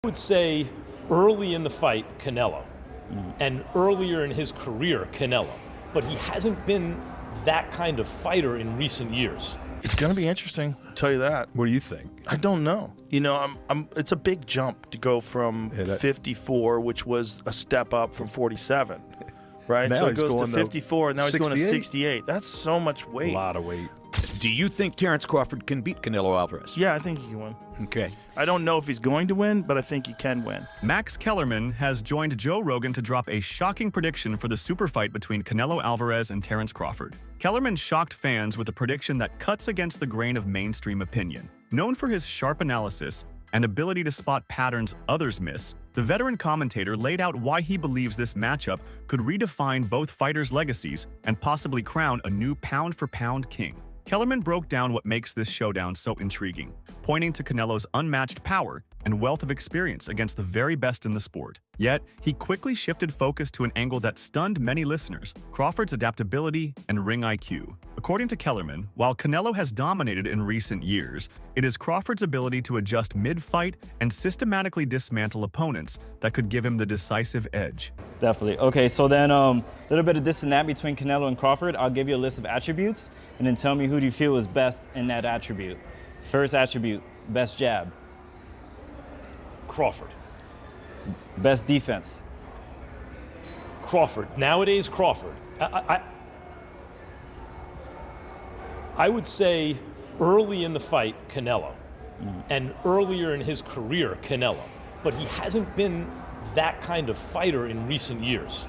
Would say early in the fight, Canelo, and earlier in his career, Canelo, but he hasn't been that kind of fighter in recent years. It's going to be interesting, I'll tell you that. What do you think? I don't know. You know, it's a big jump to go from 54, which was a step up from 47, right? Now so it he's goes to going to 54, and now he's going to 68? 68. That's so much weight. A lot of weight. Do you think Terence Crawford can beat Canelo Alvarez? Yeah, I think he can win. Okay. I don't know if he's going to win, but I think he can win. Max Kellerman has joined Joe Rogan to drop a shocking prediction for the super fight between Canelo Alvarez and Terence Crawford. Kellerman shocked fans with a prediction that cuts against the grain of mainstream opinion. Known for his sharp analysis and ability to spot patterns others miss, the veteran commentator laid out why he believes this matchup could redefine both fighters' legacies and possibly crown a new pound-for-pound king. Kellerman broke down what makes this showdown so intriguing, pointing to Canelo's unmatched power and wealth of experience against the very best in the sport. Yet, he quickly shifted focus to an angle that stunned many listeners: Crawford's adaptability and ring IQ. According to Kellerman, while Canelo has dominated in recent years, it is Crawford's ability to adjust mid-fight and systematically dismantle opponents that could give him the decisive edge. Definitely. Okay, so then a little bit of this and that between Canelo and Crawford. I'll give you a list of attributes, and then tell me who do you feel is best in that attribute. First attribute, best jab. Crawford. Best defense. Crawford. Nowadays, Crawford. I would say early in the fight, Canelo, and earlier in his career, Canelo, but he hasn't been that kind of fighter in recent years.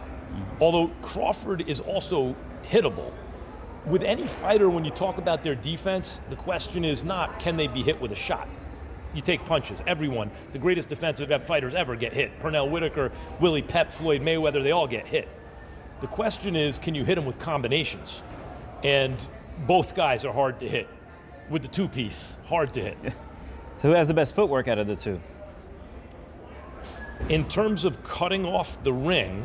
Although Crawford is also hittable. With any fighter, when you talk about their defense, the question is not, can they be hit with a shot? You take punches. Everyone, the greatest defensive fighters ever get hit. Pernell Whitaker, Willie Pep, Floyd Mayweather, they all get hit. The question is, can you hit them with combinations? And both guys are hard to hit. With the two-piece, hard to hit. So who has the best footwork out of the two? In terms of cutting off the ring,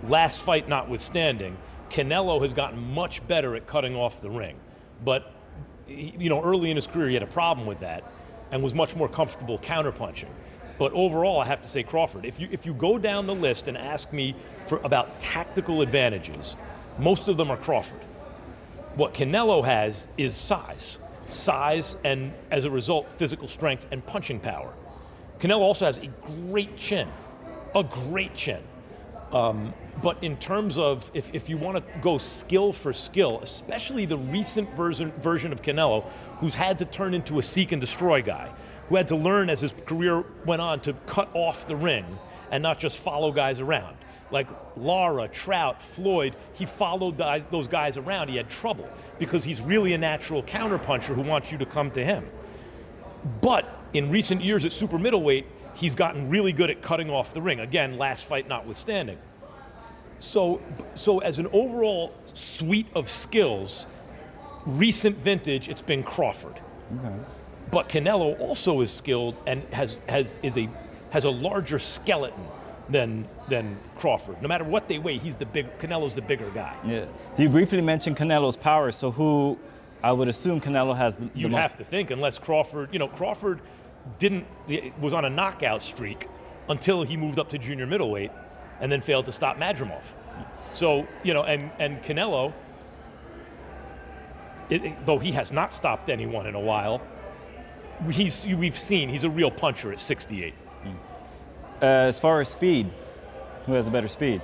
last fight notwithstanding, Canelo has gotten much better at cutting off the ring. But early in his career, he had a problem with that and was much more comfortable counterpunching. But overall, I have to say Crawford. If you go down the list and ask me about tactical advantages, most of them are Crawford. What Canelo has is size, and as a result, physical strength and punching power. Canelo also has a great chin. But in terms of, if you want to go skill for skill, especially the recent version of Canelo, who's had to turn into a seek and destroy guy, who had to learn as his career went on to cut off the ring and not just follow guys around. Like Lara, Trout, Floyd, he followed those guys around. He had trouble because he's really a natural counterpuncher who wants you to come to him. But in recent years at super middleweight, he's gotten really good at cutting off the ring. Again, last fight notwithstanding. So as an overall suite of skills, recent vintage, it's been Crawford. Okay. But Canelo also is skilled and has a larger skeleton than Crawford. No matter what they weigh, Canelo's the bigger guay. Yeah. You briefly mentioned Canelo's power, so who, I would assume Canelo has the You'd have to think, unless Crawford, Crawford was on a knockout streak until he moved up to junior middleweight and then failed to stop Madrimov. So, and Canelo, though he has not stopped anyone in a while, we've seen he's a real puncher at 68. As far as speed, who has the better speed?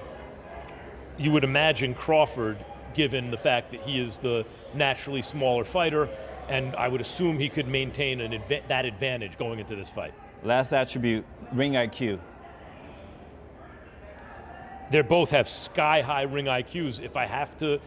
You would imagine Crawford, given the fact that he is the naturally smaller fighter, and I would assume he could maintain that advantage going into this fight. Last attribute, ring IQ. They both have sky-high ring IQs. If I have to,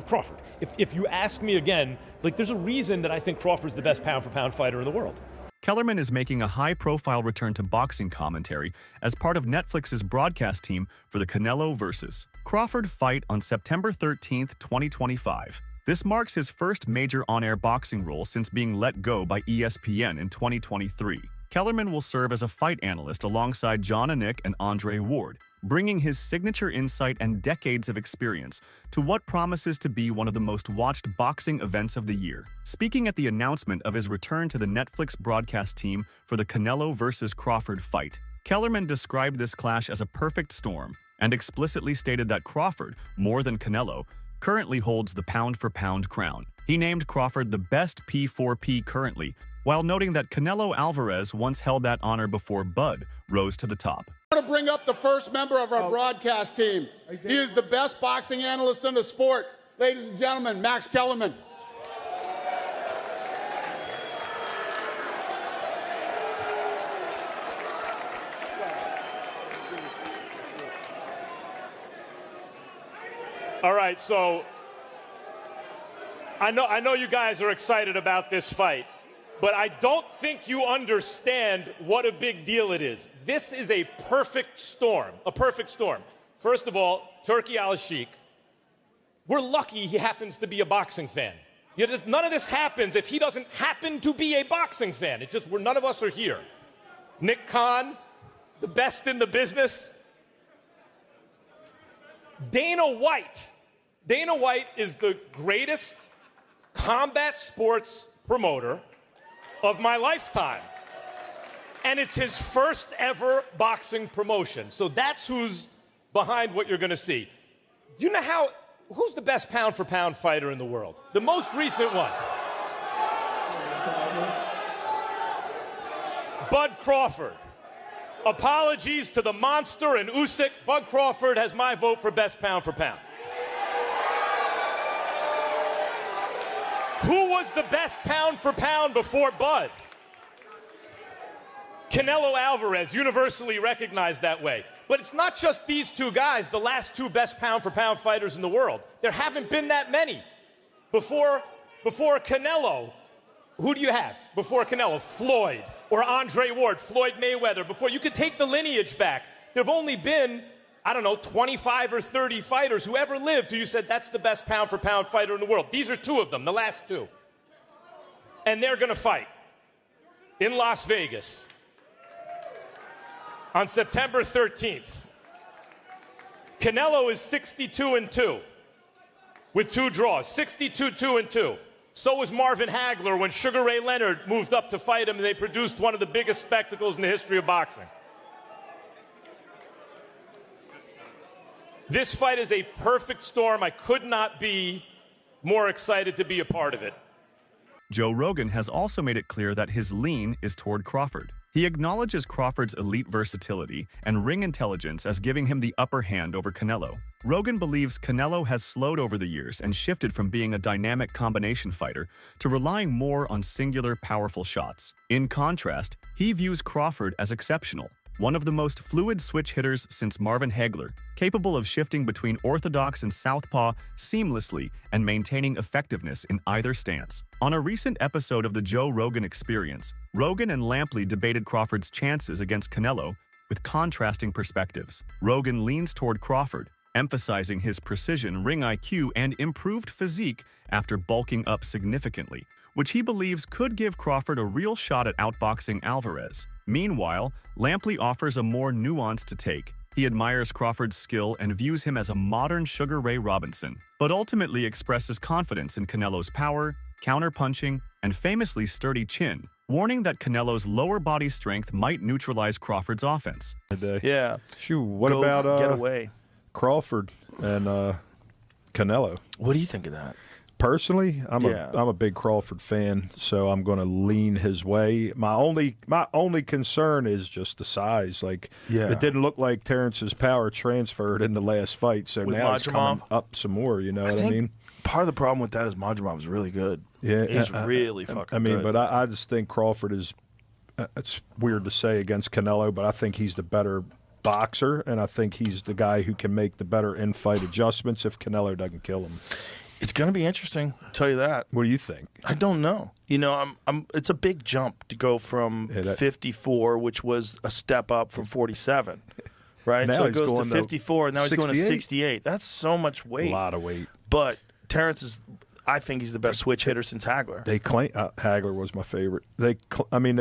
Crawford. If you ask me again, there's a reason that I think Crawford's the best pound-for-pound fighter in the world. Kellerman is making a high-profile return to boxing commentary as part of Netflix's broadcast team for the Canelo vs. Crawford fight on September 13, 2025. This marks his first major on-air boxing role since being let go by ESPN in 2023. Kellerman will serve as a fight analyst alongside John Anik and Andre Ward, bringing his signature insight and decades of experience to what promises to be one of the most watched boxing events of the year. Speaking at the announcement of his return to the Netflix broadcast team for the Canelo vs. Crawford fight, Kellerman described this clash as a perfect storm and explicitly stated that Crawford, more than Canelo, currently holds the pound-for-pound crown. He named Crawford the best P4P currently, while noting that Canelo Alvarez once held that honor before Bud rose to the top. I want to bring up the first member of our broadcast team. He is the best boxing analyst in the sport. Ladies and gentlemen, Max Kellerman. All right, so I know you guys are excited about this fight, but I don't think you understand what a big deal it is. This is a perfect storm, a perfect storm. First of all, Turki Al-Sheikh, we're lucky he happens to be a boxing fan. None of this happens if he doesn't happen to be a boxing fan. It's just none of us are here. Nick Khan, the best in the business. Dana White is the greatest combat sports promoter of my lifetime. And it's his first ever boxing promotion. So that's who's behind what you're gonna see. Do you know who's the best pound for pound fighter in the world? The most recent one. Bud Crawford. Apologies to the monster and Usyk. Bud Crawford has my vote for best pound for pound. Who was the best pound for pound before Bud? Canelo Alvarez, universally recognized that way. But it's not just these two guys, the last two best pound for pound fighters in the world. There haven't been that many. Before Canelo, who do you have? Before Canelo, Floyd or Andre Ward, Floyd Mayweather. Before, you could take the lineage back. There have only been, I don't know, 25 or 30 fighters who ever lived who you said that's the best pound for pound fighter in the world. These are two of them, the last two. And they're gonna fight in Las Vegas on September 13th. Canelo is 62-2 with 2 draws, 62-2. So was Marvin Hagler when Sugar Ray Leonard moved up to fight him, and they produced one of the biggest spectacles in the history of boxing. This fight is a perfect storm. I could not be more excited to be a part of it. Joe Rogan has also made it clear that his lean is toward Crawford. He acknowledges Crawford's elite versatility and ring intelligence as giving him the upper hand over Canelo. Rogan believes Canelo has slowed over the years and shifted from being a dynamic combination fighter to relying more on singular, powerful shots. In contrast, he views Crawford as exceptional, one of the most fluid switch hitters since Marvin Hagler, capable of shifting between orthodox and southpaw seamlessly and maintaining effectiveness in either stance. On a recent episode of the Joe Rogan Experience, Rogan and Lampley debated Crawford's chances against Canelo with contrasting perspectives. Rogan leans toward Crawford, emphasizing his precision, ring IQ, and improved physique after bulking up significantly, which he believes could give Crawford a real shot at outboxing Alvarez. Meanwhile, Lampley offers a more nuanced take. He admires Crawford's skill and views him as a modern Sugar Ray Robinson, but ultimately expresses confidence in Canelo's power, counter-punching, and famously sturdy chin, warning that Canelo's lower body strength might neutralize Crawford's offense. Yeah. Shoot, what Go about get away. Crawford and Canelo? What do you think of that? Personally, I'm a big Crawford fan, so I'm going to lean his way. My only concern is just the size. Like, it didn't look like Terrence's power transferred in the last fight, so With now it's coming Majumov? up some more. You know what I mean? Part of the problem with that is Majumov's really good. Yeah, He's really fucking I mean, good. but I just think Crawford is. It's weird to say against Canelo, but I think he's the better boxer, and I think he's the guy who can make the better in-fight adjustments if Canelo doesn't kill him. It's going to be interesting, I'll tell you that. What do you think? I don't know. You know, it's a big jump to go from 54, which was a step up from 47, right? Now so it he's goes to going to 54, and now he's going to 68? 68. That's so much weight. A lot of weight. But Terrence is, I think he's the best switch hitter since Hagler. They claim Hagler was my favorite. They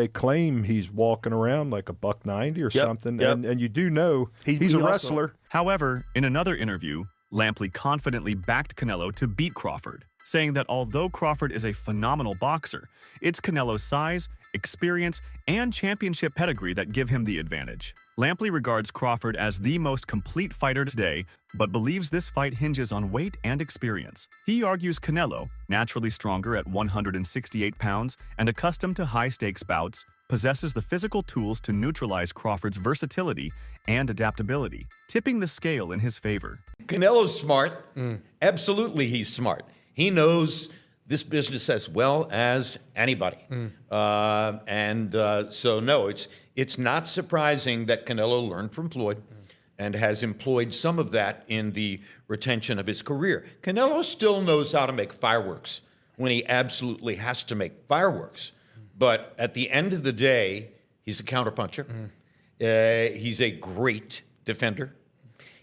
claim he's walking around like a $190 or something, and you do know he's a wrestler. However, in another interview, Lampley confidently backed Canelo to beat Crawford, saying that although Crawford is a phenomenal boxer, it's Canelo's size, experience, and championship pedigree that give him the advantage. Lampley regards Crawford as the most complete fighter today, but believes this fight hinges on weight and experience. He argues Canelo, naturally stronger at 168 pounds and accustomed to high-stakes bouts, possesses the physical tools to neutralize Crawford's versatility and adaptability, tipping the scale in his favor. Canelo's smart. Absolutely, he's smart. He knows this business as well as anybody. So no, it's not surprising that Canelo learned from Floyd and has employed some of that in the retention of his career. Canelo still knows how to make fireworks when he absolutely has to make fireworks. But at the end of the day, he's a counterpuncher. He's a great defender.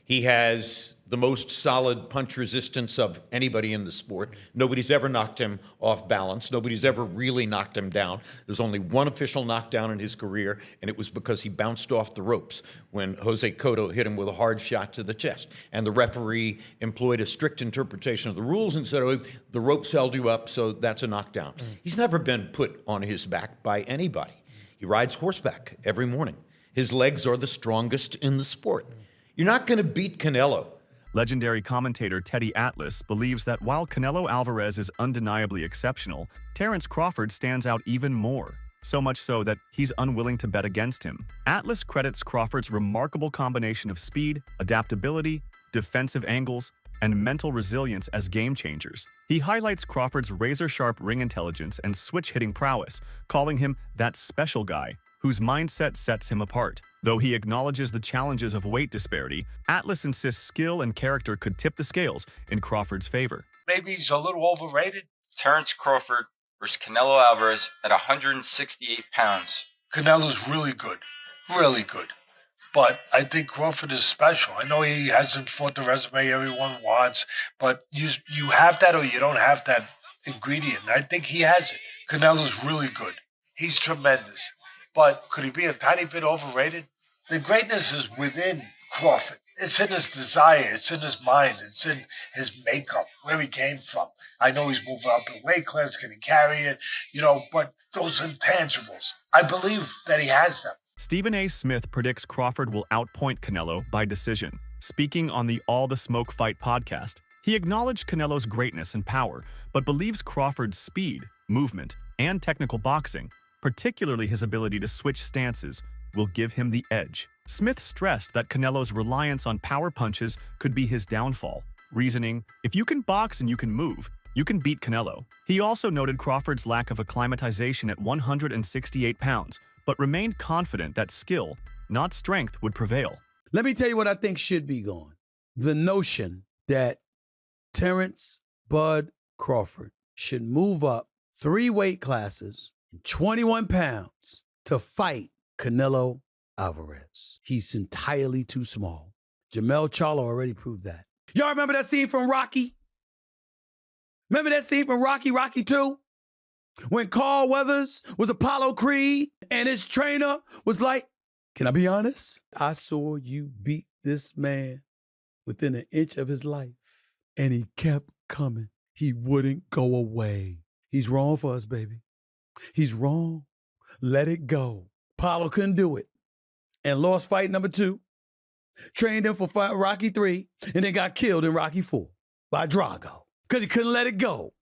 He has the most solid punch resistance of anybody in the sport. Nobody's ever knocked him off balance. Nobody's ever really knocked him down. There's only one official knockdown in his career, and it was because he bounced off the ropes when Jose Cotto hit him with a hard shot to the chest. And the referee employed a strict interpretation of the rules and said, oh, the ropes held you up, so that's a knockdown. He's never been put on his back by anybody. He rides horseback every morning. His legs are the strongest in the sport. You're not going to beat Canelo. Legendary commentator Teddy Atlas believes that while Canelo Alvarez is undeniably exceptional, Terence Crawford stands out even more, so much so that he's unwilling to bet against him. Atlas credits Crawford's remarkable combination of speed, adaptability, defensive angles, and mental resilience as game changers. He highlights Crawford's razor-sharp ring intelligence and switch-hitting prowess, calling him that special guy whose mindset sets him apart. Though he acknowledges the challenges of weight disparity, Atlas insists skill and character could tip the scales in Crawford's favor. Maybe he's a little overrated. Terence Crawford versus Canelo Alvarez at 168 pounds. Canelo's really good. Really good. But I think Crawford is special. I know he hasn't fought the resume everyone wants, but you have that or you don't have that ingredient. I think he has it. Canelo's really good. He's tremendous. But could he be a tiny bit overrated? The greatness is within Crawford. It's in his desire. It's in his mind. It's in his makeup, where he came from. I know he's moving up in weight class. Can he carry it? But those intangibles, I believe that he has them. Stephen A. Smith predicts Crawford will outpoint Canelo by decision. Speaking on the All the Smoke Fight podcast, he acknowledged Canelo's greatness and power, but believes Crawford's speed, movement, and technical boxing, particularly his ability to switch stances, will give him the edge. Smith stressed that Canelo's reliance on power punches could be his downfall, reasoning, if you can box and you can move, you can beat Canelo. He also noted Crawford's lack of acclimatization at 168 pounds, but remained confident that skill, not strength, would prevail. Let me tell you what I think should be gone. The notion that Terence Bud Crawford should move up 3 weight classes, 21 pounds, to fight Canelo Alvarez. He's entirely too small. Jamel Charlo already proved that. Y'all remember that scene from Rocky? Remember that scene from Rocky 2? When Carl Weathers was Apollo Creed and his trainer was like, can I be honest? I saw you beat this man within an inch of his life. And he kept coming. He wouldn't go away. He's wrong for us, baby. He's wrong. Let it go. Apollo couldn't do it and lost fight number 2. Trained him for Rocky 3 and then got killed in Rocky 4 by Drago because he couldn't let it go.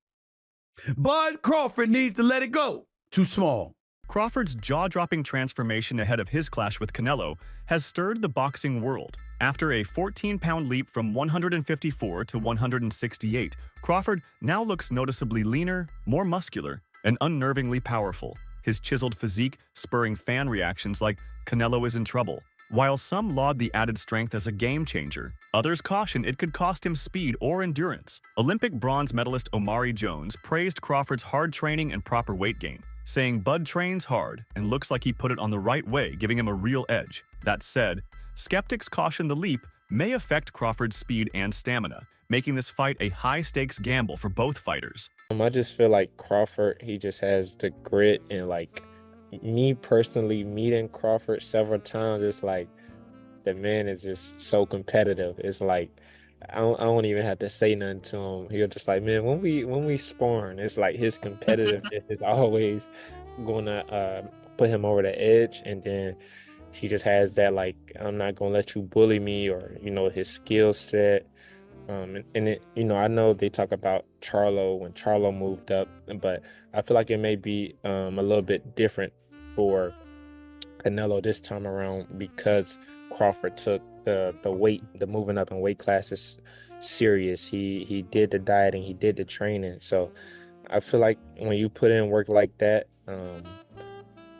Bud Crawford needs to let it go. Too small. Crawford's jaw-dropping transformation ahead of his clash with Canelo has stirred the boxing world. After a 14-pound leap from 154 to 168, Crawford now looks noticeably leaner, more muscular, and unnervingly powerful, his chiseled physique spurring fan reactions like Canelo is in trouble. While some laud the added strength as a game changer, others caution it could cost him speed or endurance. Olympic bronze medalist Omari Jones praised Crawford's hard training and proper weight gain, saying Bud trains hard and looks like he put it on the right way, giving him a real edge. That said, skeptics caution the leap may affect Crawford's speed and stamina, making this fight a high-stakes gamble for both fighters. I just feel like Crawford, he just has the grit, and like me personally meeting Crawford several times, it's like the man is just so competitive. It's like I don't even have to say nothing to him. He'll just like, man, when we sparring, it's like his competitiveness is always gonna put him over the edge, and then he just has that like, I'm not gonna let you bully me, or his skill set. And it, I know they talk about Charlo when Charlo moved up, but I feel like it may be a little bit different for Canelo this time around, because Crawford took the moving up in weight classes serious. He did the dieting, he did the training. So I feel like when you put in work like that,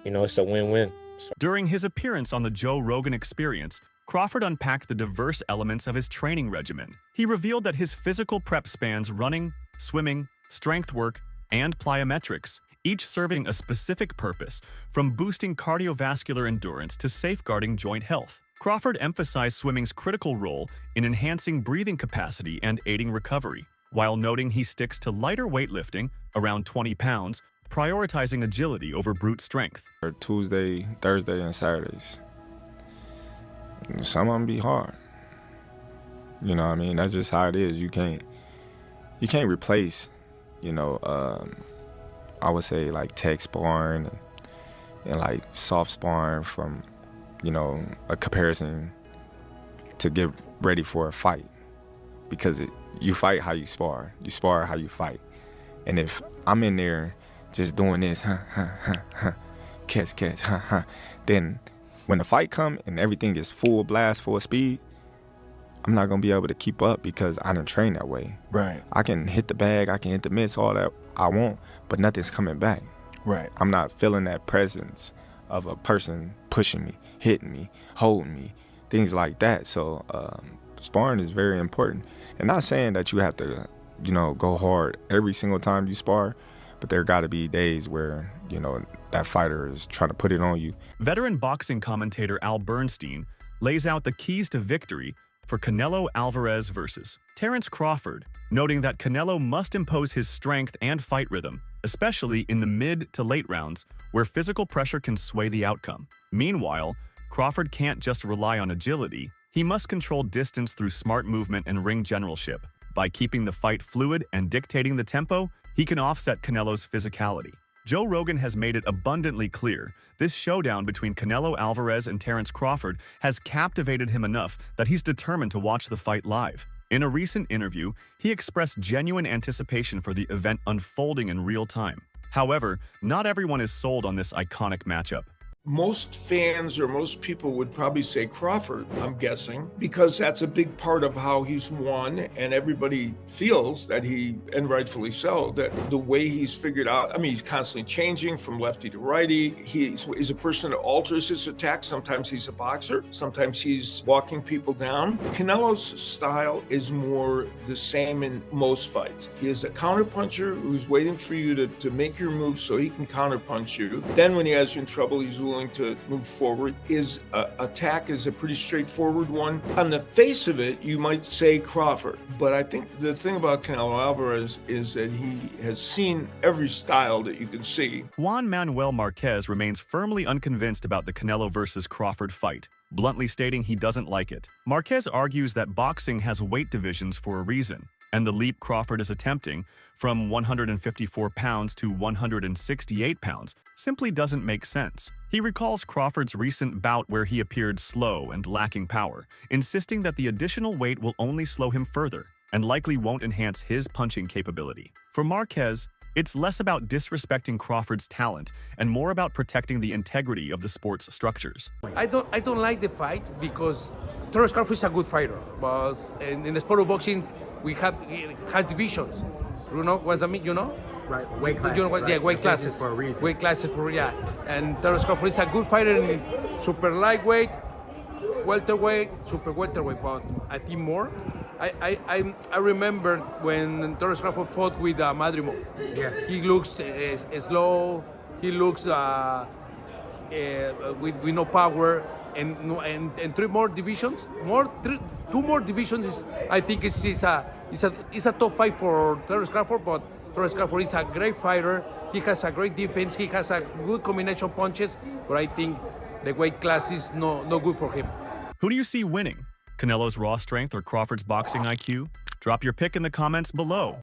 it's a win-win. So. During his appearance on the Joe Rogan Experience, Crawford unpacked the diverse elements of his training regimen. He revealed that his physical prep spans running, swimming, strength work, and plyometrics, each serving a specific purpose, from boosting cardiovascular endurance to safeguarding joint health. Crawford emphasized swimming's critical role in enhancing breathing capacity and aiding recovery, while noting he sticks to lighter weightlifting, around 20 pounds, prioritizing agility over brute strength. Tuesday, Thursday, and Saturdays. Some of them be hard. You know what I mean? That's just how it is. You can't replace, I would say like tech sparring and like soft sparring from, a comparison to get ready for a fight. Because you fight how you spar how you fight. And if I'm in there just doing this, catch, then when the fight come and everything is full blast, full speed, I'm not gonna be able to keep up because I didn't train that way. Right. I can hit the bag, I can hit the mitts, all that I want, but nothing's coming back. Right. I'm not feeling that presence of a person pushing me, hitting me, holding me, things like that. So sparring is very important. And not saying that you have to, go hard every single time you spar, but there got to be days where, that fighter is trying to put it on you. Veteran boxing commentator Al Bernstein lays out the keys to victory for Canelo Alvarez versus Terence Crawford, noting that Canelo must impose his strength and fight rhythm, especially in the mid to late rounds, where physical pressure can sway the outcome. Meanwhile, Crawford can't just rely on agility. He must control distance through smart movement and ring generalship. By keeping the fight fluid and dictating the tempo, he can offset Canelo's physicality. Joe Rogan has made it abundantly clear this showdown between Canelo Alvarez and Terence Crawford has captivated him enough that he's determined to watch the fight live. In a recent interview, he expressed genuine anticipation for the event unfolding in real time. However, not everyone is sold on this iconic matchup. Most fans or most people would probably say Crawford, I'm guessing, because that's a big part of how he's won, and everybody feels that and rightfully so, that the way he's figured out, he's constantly changing from lefty to righty. He's a person that alters his attack. Sometimes he's a boxer, sometimes he's walking people down. Canelo's style is more the same in most fights. He is a counterpuncher who's waiting for you to make your move so he can counterpunch you. Then when he has you in trouble, he's willing to move forward. His attack is a pretty straightforward one. On the face of it, you might say Crawford, but I think the thing about Canelo Alvarez is that he has seen every style that you can see. Juan Manuel Marquez remains firmly unconvinced about the Canelo versus Crawford fight, bluntly stating he doesn't like it. Marquez argues that boxing has weight divisions for a reason, and the leap Crawford is attempting, from 154 pounds to 168 pounds, simply doesn't make sense. He recalls Crawford's recent bout where he appeared slow and lacking power, insisting that the additional weight will only slow him further and likely won't enhance his punching capability. For Marquez, it's less about disrespecting Crawford's talent and more about protecting the integrity of the sport's structures. I don't like the fight because Terence Crawford is a good fighter, but in the sport of boxing, it has divisions. You know what I mean? Right, weight classes. Yeah, weight classes for a reason. Weight classes and Terence Crawford is a good fighter in super lightweight, welterweight, super welterweight, but I think more. I remember when Terence Crawford fought with Madrimov. Yes. He looks slow. He looks with no power. And 3 more divisions, two more divisions is, I think it's it's a tough fight for Terence Crawford, but Terence Crawford is a great fighter. He has a great defense. He has a good combination punches, but I think the weight class is no good for him. Who do you see winning? Canelo's raw strength or Crawford's boxing IQ? Drop your pick in the comments below.